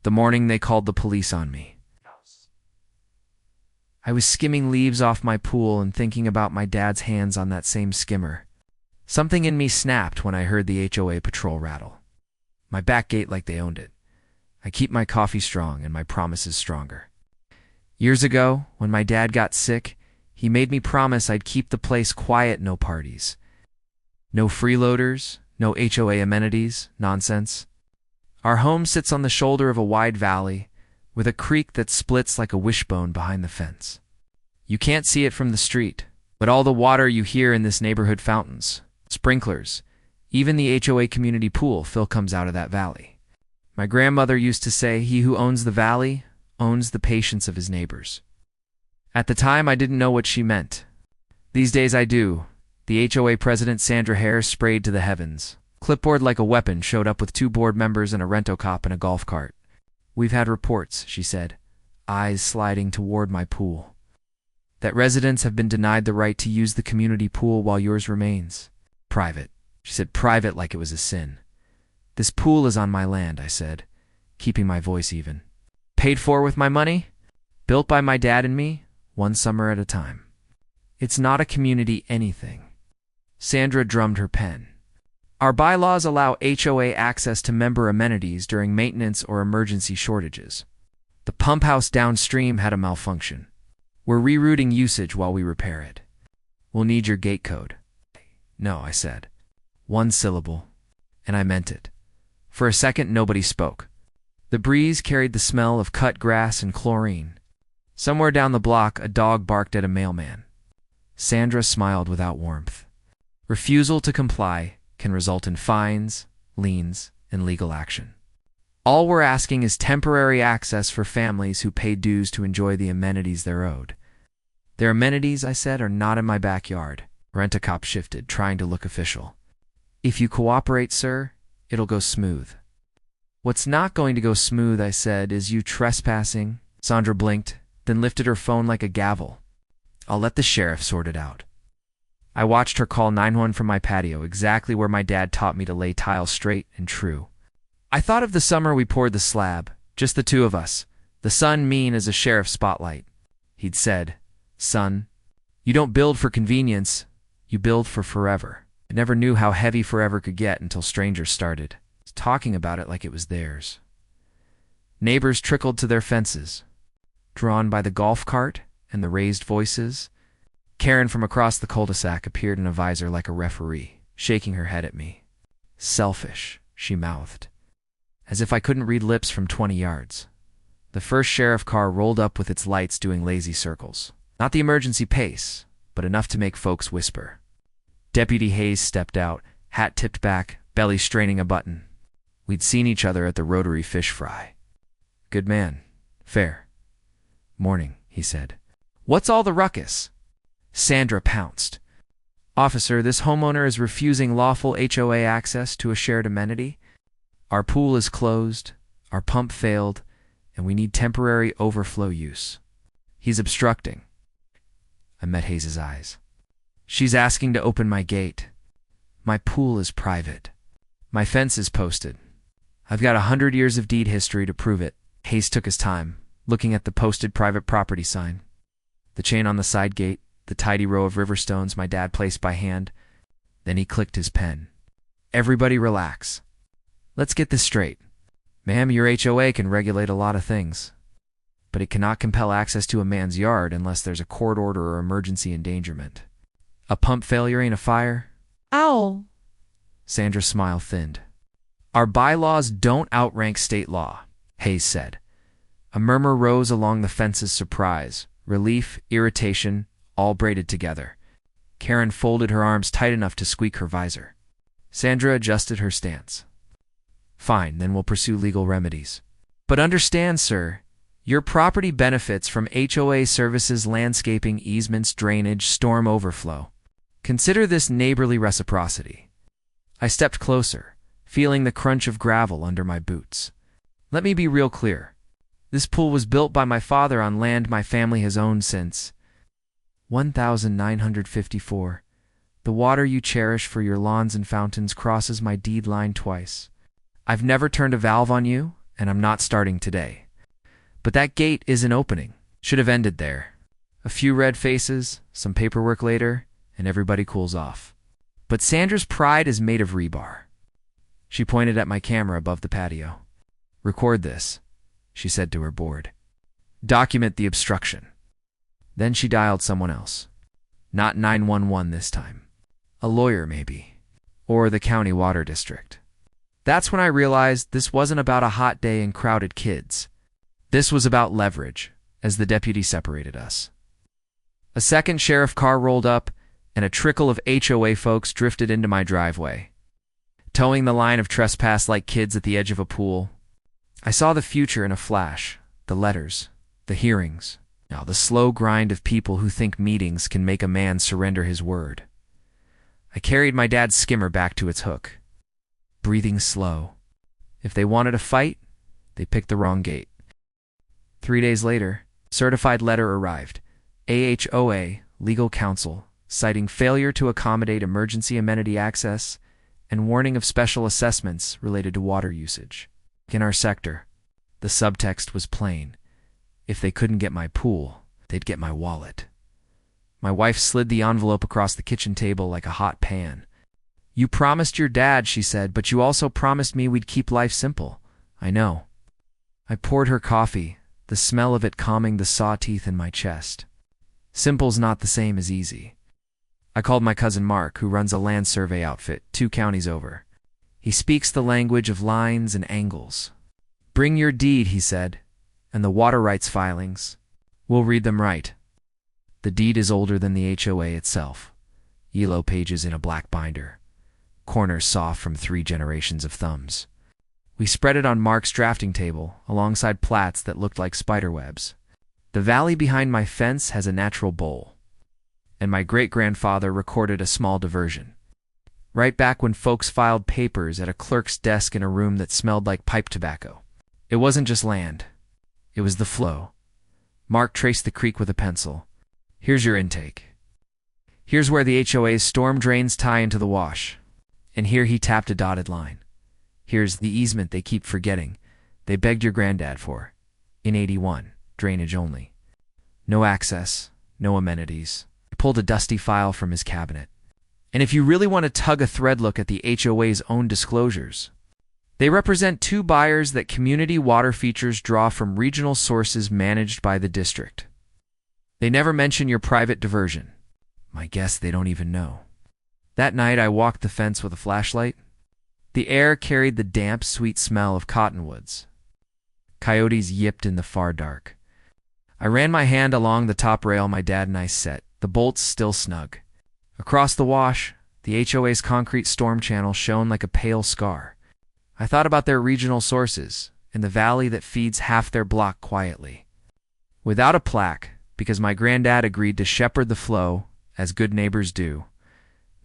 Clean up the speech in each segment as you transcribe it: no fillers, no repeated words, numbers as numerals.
The morning they called the police on me. I was skimming leaves off my pool and thinking about my dad's hands on that same skimmer. Something in me snapped when I heard the HOA patrol rattle. My back gate like they owned it. I keep my coffee strong and my promises stronger. Years ago, when my dad got sick, he made me promise I'd keep the place quiet, no parties. No freeloaders, no HOA amenities, nonsense. Our home sits on the shoulder of a wide valley, with a creek that splits like a wishbone behind the fence. You can't see it from the street, but all the water you hear in this neighborhood fountains, sprinklers, even the HOA community pool comes out of that valley. My grandmother used to say, "He who owns the valley owns the patience of his neighbors." At the time, I didn't know what she meant. These days I do. The HOA president, Sandra Hare, sprayed to the heavens. Clipboard like a weapon showed up with 2 board members and a rent-a-cop in a golf cart. "We've had reports," she said, eyes sliding toward my pool, "that residents have been denied the right to use the community pool while yours remains. Private." She said private like it was a sin. "This pool is on my land," I said, keeping my voice even. "Paid for with my money? Built by my dad and me, one summer at a time. It's not a community anything." Sandra drummed her pen. "Our bylaws allow HOA access to member amenities during maintenance or emergency shortages. The pump house downstream had a malfunction. We're rerouting usage while we repair it. We'll need your gate code." "No," I said. 1 syllable, and I meant it. For a second, nobody spoke. The breeze carried the smell of cut grass and chlorine. Somewhere down the block, a dog barked at a mailman. Sandra smiled without warmth. Refusal to comply can result in fines, liens, and legal action. All we're asking is temporary access for families who pay dues to enjoy the amenities they're owed. "Their amenities," I said, "are not in my backyard." Rent-a-cop shifted, trying to look official. "If you cooperate, sir, it'll go smooth." "What's not going to go smooth," I said, "is you trespassing." Sandra blinked, then lifted her phone like a gavel. "I'll let the sheriff sort it out." I watched her call 911 from my patio, exactly where my dad taught me to lay tiles straight and true. I thought of the summer we poured the slab, just the 2 of us, the sun mean as a sheriff's spotlight. He'd said, "Son, you don't build for convenience, you build for forever." I never knew how heavy forever could get until strangers started talking about it like it was theirs. Neighbors trickled to their fences, drawn by the golf cart and the raised voices. Karen from across the cul-de-sac appeared in a visor like a referee, shaking her head at me. "Selfish," she mouthed, as if I couldn't read lips from 20 yards. The first sheriff car rolled up with its lights doing lazy circles. Not the emergency pace, but enough to make folks whisper. Deputy Hayes stepped out, hat tipped back, belly straining a button. We'd seen each other at the Rotary fish fry. "Good man. Fair." "Morning," he said. "What's all the ruckus?" Sandra pounced. "Officer, this homeowner is refusing lawful HOA access to a shared amenity. Our pool is closed, our pump failed, and we need temporary overflow use. He's obstructing." I met Hayes' eyes. "She's asking to open my gate. My pool is private. My fence is posted. I've got 100 years of deed history to prove it." Hayes took his time, looking at the posted private property sign, the chain on the side gate, the tidy row of river stones my dad placed by hand. Then he clicked his pen. "Everybody relax. Let's get this straight. Ma'am, your HOA can regulate a lot of things, but it cannot compel access to a man's yard unless there's a court order or emergency endangerment. A pump failure ain't a fire." "Ow!" Sandra's smile thinned. "Our bylaws don't outrank state law," Hayes said. A murmur rose along the fence's surprise, relief, irritation, all braided together. Karen folded her arms tight enough to squeak her visor. Sandra adjusted her stance. "Fine, then we'll pursue legal remedies. But understand, sir, your property benefits from HOA services, landscaping, easements, drainage, storm overflow. Consider this neighborly reciprocity." I stepped closer, feeling the crunch of gravel under my boots. "Let me be real clear. This pool was built by my father on land my family has owned since 1954. The water you cherish for your lawns and fountains crosses my deed line twice. I've never turned a valve on you, and I'm not starting today. But that gate isn't opening. Should have ended there. A few red faces, some paperwork later, and everybody cools off. But Sandra's pride is made of rebar. She pointed at my camera above the patio. "Record this," she said to her board. "Document the obstruction." Then she dialed someone else. Not 911 this time. A lawyer, maybe. Or the county water district. That's when I realized this wasn't about a hot day and crowded kids. This was about leverage, as the deputy separated us. A second sheriff car rolled up, and a trickle of HOA folks drifted into my driveway, towing the line of trespass like kids at the edge of a pool. I saw the future in a flash, the letters, the hearings, now the slow grind of people who think meetings can make a man surrender his word. I carried my dad's skimmer back to its hook, breathing slow. If they wanted a fight, they picked the wrong gate. 3 days later, certified letter arrived. AHOA, legal counsel, citing failure to accommodate emergency amenity access and warning of special assessments related to water usage. In our sector, the subtext was plain. If they couldn't get my pool, they'd get my wallet. My wife slid the envelope across the kitchen table like a hot pan. "You promised your dad," she said, "but you also promised me we'd keep life simple." "I know." I poured her coffee, the smell of it calming the saw teeth in my chest. Simple's not the same as easy. I called my cousin Mark, who runs a land survey outfit 2 counties over. He speaks the language of lines and angles. "Bring your deed," he said, "and the water rights filings. We'll read them right." The deed is older than the HOA itself. Yellow pages in a black binder. Corners soft from 3 generations of thumbs. We spread it on Mark's drafting table, alongside plats that looked like spiderwebs. The valley behind my fence has a natural bowl. And my great-grandfather recorded a small diversion. Right back when folks filed papers at a clerk's desk in a room that smelled like pipe tobacco. It wasn't just land. It was the flow. Mark traced the creek with a pencil. "Here's your intake. Here's where the HOA's storm drains tie into the wash." And here he tapped a dotted line. "Here's the easement they keep forgetting. They begged your granddad for. In 81, drainage only. No access, no amenities." He pulled a dusty file from his cabinet. And if you really want to tug a thread look at the HOA's own disclosures, they represent 2 buyers that community water features draw from regional sources managed by the district. They never mention your private diversion. My guess they don't even know. That night I walked the fence with a flashlight. The air carried the damp, sweet smell of cottonwoods. Coyotes yipped in the far dark. I ran my hand along the top rail my dad and I set, the bolts still snug. Across the wash, the HOA's concrete storm channel shone like a pale scar. I thought about their regional sources, and the valley that feeds half their block quietly. Without a plaque, because my granddad agreed to shepherd the flow, as good neighbors do.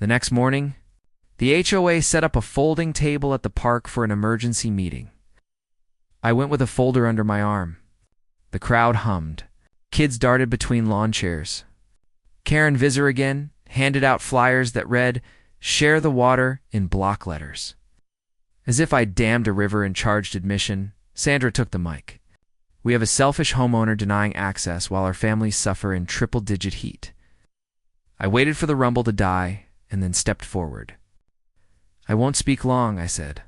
The next morning, the HOA set up a folding table at the park for an emergency meeting. I went with a folder under my arm. The crowd hummed. Kids darted between lawn chairs. Karen Visser again handed out flyers that read, "Share the water," in block letters. As if I'd dammed a river and charged admission, Sandra took the mic. "We have a selfish homeowner denying access while our families suffer in triple-digit heat." I waited for the rumble to die and then stepped forward. "I won't speak long," I said,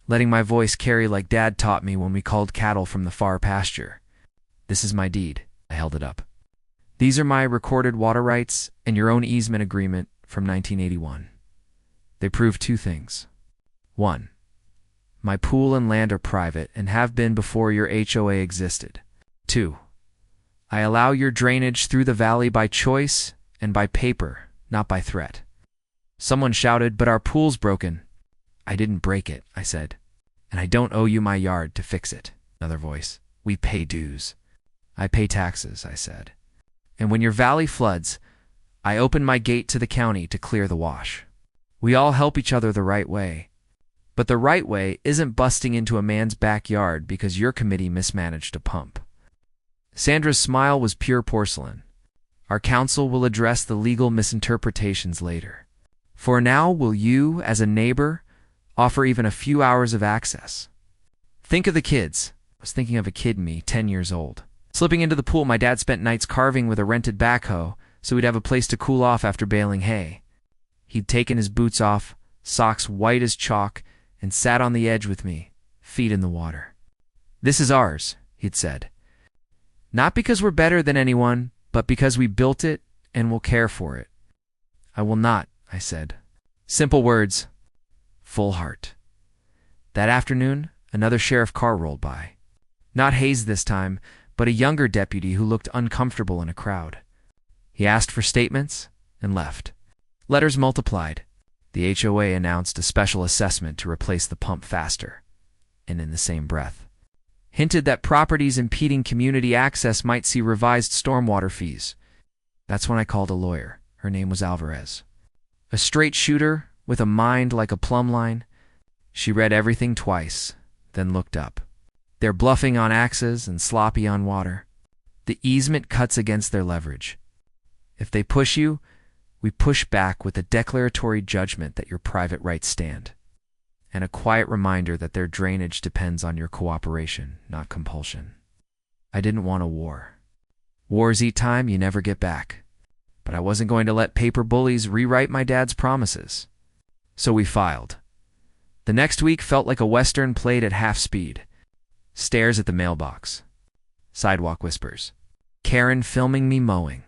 letting my voice carry like Dad taught me when we called cattle from the far pasture. "This is my deed." I held it up. "These are my recorded water rights and your own easement agreement from 1981. They prove 2 things. 1. My pool and land are private and have been before your HOA existed. 2. I allow your drainage through the valley by choice and by paper, not by threat." Someone shouted, "But our pool's broken." "I didn't break it," I said, "and I don't owe you my yard to fix it." Another voice, "We pay dues." "I pay taxes," I said. "And when your valley floods, I open my gate to the county to clear the wash." We all help each other the right way. But the right way isn't busting into a man's backyard because your committee mismanaged a pump. Sandra's smile was pure porcelain. Our counsel will address the legal misinterpretations later. For now, will you, as a neighbor, offer even a few hours of access? Think of the kids. I was thinking of a kid in me, 10 years old. Slipping into the pool, my dad spent nights carving with a rented backhoe so we'd have a place to cool off after baling hay. He'd taken his boots off, socks white as chalk, and sat on the edge with me, feet in the water. "This is ours," he'd said. "Not because we're better than anyone, but because we built it and will care for it." "I will not," I said. Simple words, full heart. That afternoon, another sheriff car rolled by. Not Hayes this time, but a younger deputy who looked uncomfortable in a crowd. He asked for statements and left. Letters multiplied. The HOA announced a special assessment to replace the pump faster, and in the same breath, hinted that properties impeding community access might see revised stormwater fees. That's when I called a lawyer. Her name was Alvarez. A straight shooter with a mind like a plumb line. She read everything twice, then looked up. They're bluffing on axes and sloppy on water. The easement cuts against their leverage. If they push you, we push back with a declaratory judgment that your private rights stand, and a quiet reminder that their drainage depends on your cooperation, not compulsion. I didn't want a war. Wars eat time you never get back. But I wasn't going to let paper bullies rewrite my dad's promises. So we filed. The next week felt like a Western played at half speed. Stares at the mailbox. Sidewalk whispers. Karen filming me mowing.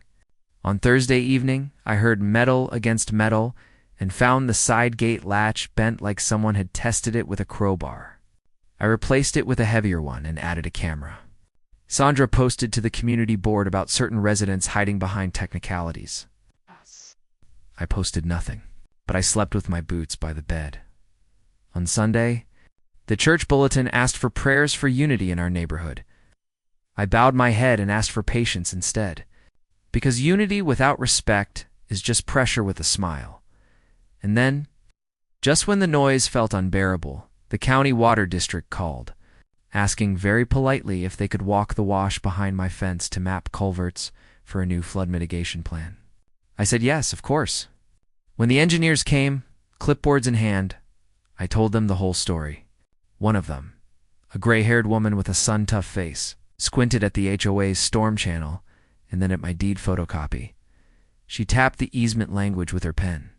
On Thursday evening, I heard metal against metal and found the side gate latch bent like someone had tested it with a crowbar. I replaced it with a heavier one and added a camera. Sandra posted to the community board about certain residents hiding behind technicalities. I posted nothing, but I slept with my boots by the bed. On Sunday, the church bulletin asked for prayers for unity in our neighborhood. I bowed my head and asked for patience instead, because unity without respect is just pressure with a smile. And then, just when the noise felt unbearable, the county water district called, asking very politely if they could walk the wash behind my fence to map culverts for a new flood mitigation plan. I said yes, of course. When the engineers came, clipboards in hand, I told them the whole story. One of them, a gray-haired woman with a sun-tough face, squinted at the HOA's storm channel and then at my deed photocopy. She tapped the easement language with her pen.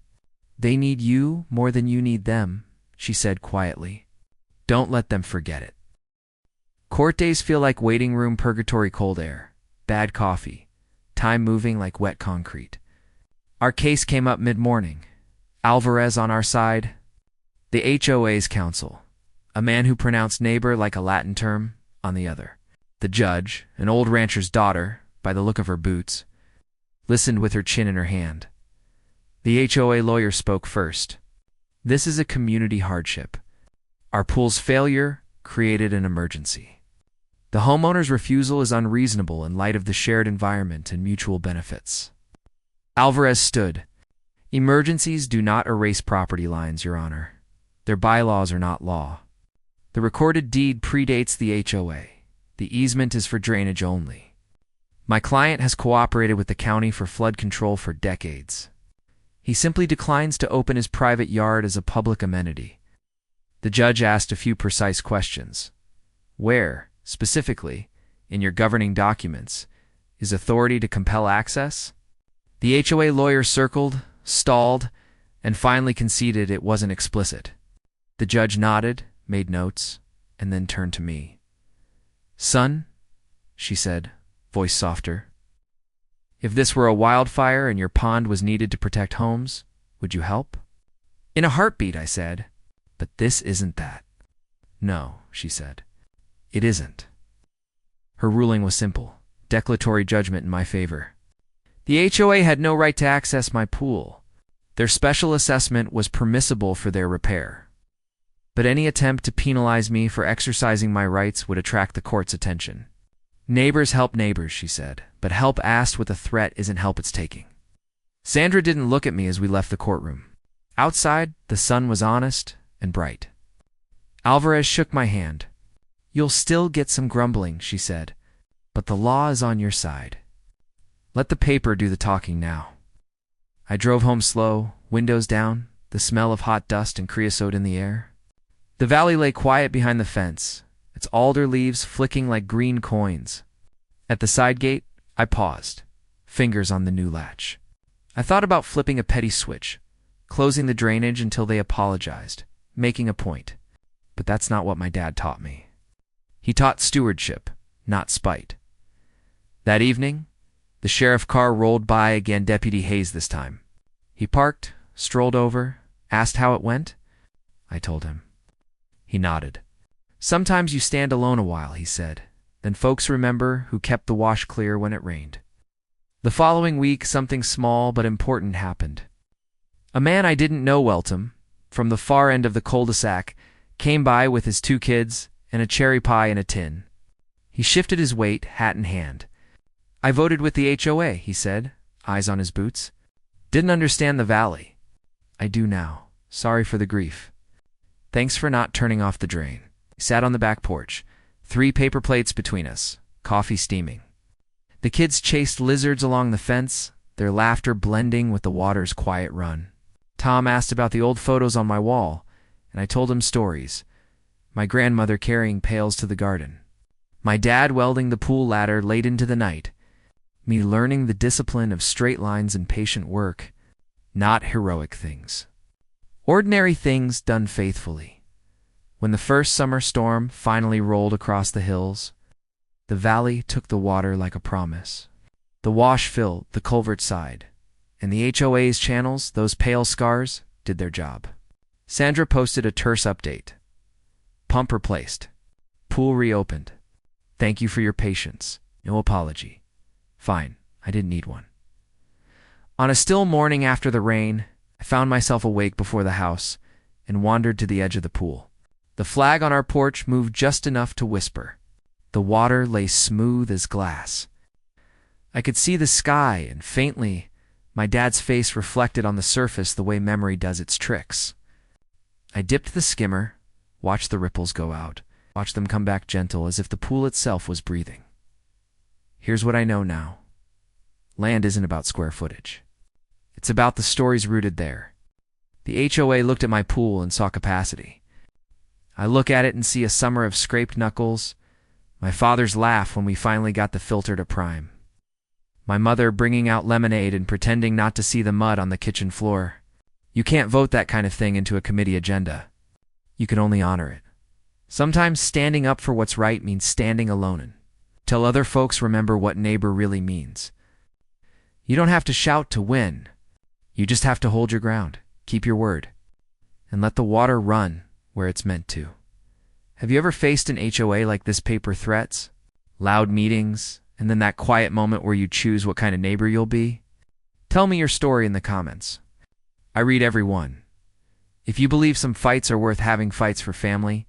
"They need you more than you need them," she said quietly. "Don't let them forget it." Court days feel like waiting room purgatory cold air, bad coffee, time moving like wet concrete. Our case came up mid-morning. Alvarez on our side, the HOA's counsel, a man who pronounced neighbor like a Latin term, on the other. The judge, an old rancher's daughter, by the look of her boots, listened with her chin in her hand. The HOA lawyer spoke first. "This is a community hardship. Our pool's failure created an emergency. The homeowner's refusal is unreasonable in light of the shared environment and mutual benefits." Alvarez stood. "Emergencies do not erase property lines, Your Honor. Their bylaws are not law. The recorded deed predates the HOA. The easement is for drainage only. My client has cooperated with the county for flood control for decades. He simply declines to open his private yard as a public amenity." The judge asked a few precise questions. "Where, specifically, in your governing documents, is authority to compel access?" The HOA lawyer circled, stalled, and finally conceded it wasn't explicit. The judge nodded, made notes, and then turned to me. "Son," she said, voice softer, "if this were a wildfire and your pond was needed to protect homes, would you help?" "In a heartbeat," I said, "but this isn't that." "No," she said, "it isn't." Her ruling was simple, declaratory judgment in my favor. The HOA had no right to access my pool. Their special assessment was permissible for their repair. But any attempt to penalize me for exercising my rights would attract the court's attention. "Neighbors help neighbors," she said, "but help asked with a threat isn't help it's taking." Sandra didn't look at me as we left the courtroom. Outside, the sun was honest and bright. Alvarez shook my hand. "You'll still get some grumbling," she said, "but the law is on your side. Let the paper do the talking now." I drove home slow, windows down, the smell of hot dust and creosote in the air. The valley lay quiet behind the fence, a its alder leaves flicking like green coins. At the side gate, I paused, fingers on the new latch. I thought about flipping a petty switch, closing the drainage until they apologized, making a point. But that's not what my dad taught me. He taught stewardship, not spite. That evening, the sheriff car rolled by again, Deputy Hayes this time. He parked, strolled over, asked how it went. I told him. He nodded. Sometimes you stand alone a while, he said. Then folks remember who kept the wash clear when it rained. The following week, something small but important happened. A man I didn't know, Weltham, from the far end of the cul-de-sac, came by with his 2 kids and a cherry pie in a tin. He shifted his weight, hat in hand. I voted with the HOA, he said, eyes on his boots. Didn't understand the valley. I do now. Sorry for the grief. Thanks for not turning off the drain. He sat on the back porch, 3 paper plates between us, coffee steaming. The kids chased lizards along the fence, their laughter blending with the water's quiet run. Tom asked about the old photos on my wall, and I told him stories. My grandmother carrying pails to the garden. My dad welding the pool ladder late into the night. Me learning the discipline of straight lines and patient work. Not heroic things. Ordinary things done faithfully. When the first summer storm finally rolled across the hills, the valley took the water like a promise. The wash filled the culvert side, and the HOA's channels, those pale scars, did their job. Sandra posted a terse update. Pump replaced. Pool reopened. Thank you for your patience. No apology. Fine, I didn't need one. On a still morning after the rain, I found myself awake before the house and wandered to the edge of the pool. The flag on our porch moved just enough to whisper. The water lay smooth as glass. I could see the sky, and faintly, my dad's face reflected on the surface the way memory does its tricks. I dipped the skimmer, watched the ripples go out, watched them come back gentle as if the pool itself was breathing. Here's what I know now. Land isn't about square footage. It's about the stories rooted there. The HOA looked at my pool and saw capacity. I look at it and see a summer of scraped knuckles, my father's laugh when we finally got the filter to prime, my mother bringing out lemonade and pretending not to see the mud on the kitchen floor. You can't vote that kind of thing into a committee agenda. You can only honor it. Sometimes standing up for what's right means standing alone till other folks remember what neighbor really means. You don't have to shout to win. You just have to hold your ground, keep your word, and let the water run where it's meant to. Have you ever faced an HOA like this paper threats? Loud meetings, and then that quiet moment where you choose what kind of neighbor you'll be? Tell me your story in the comments. I read every one. If you believe some fights are worth having, fights for family,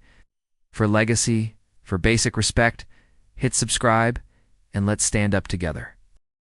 for legacy, for basic respect, hit subscribe, and let's stand up together.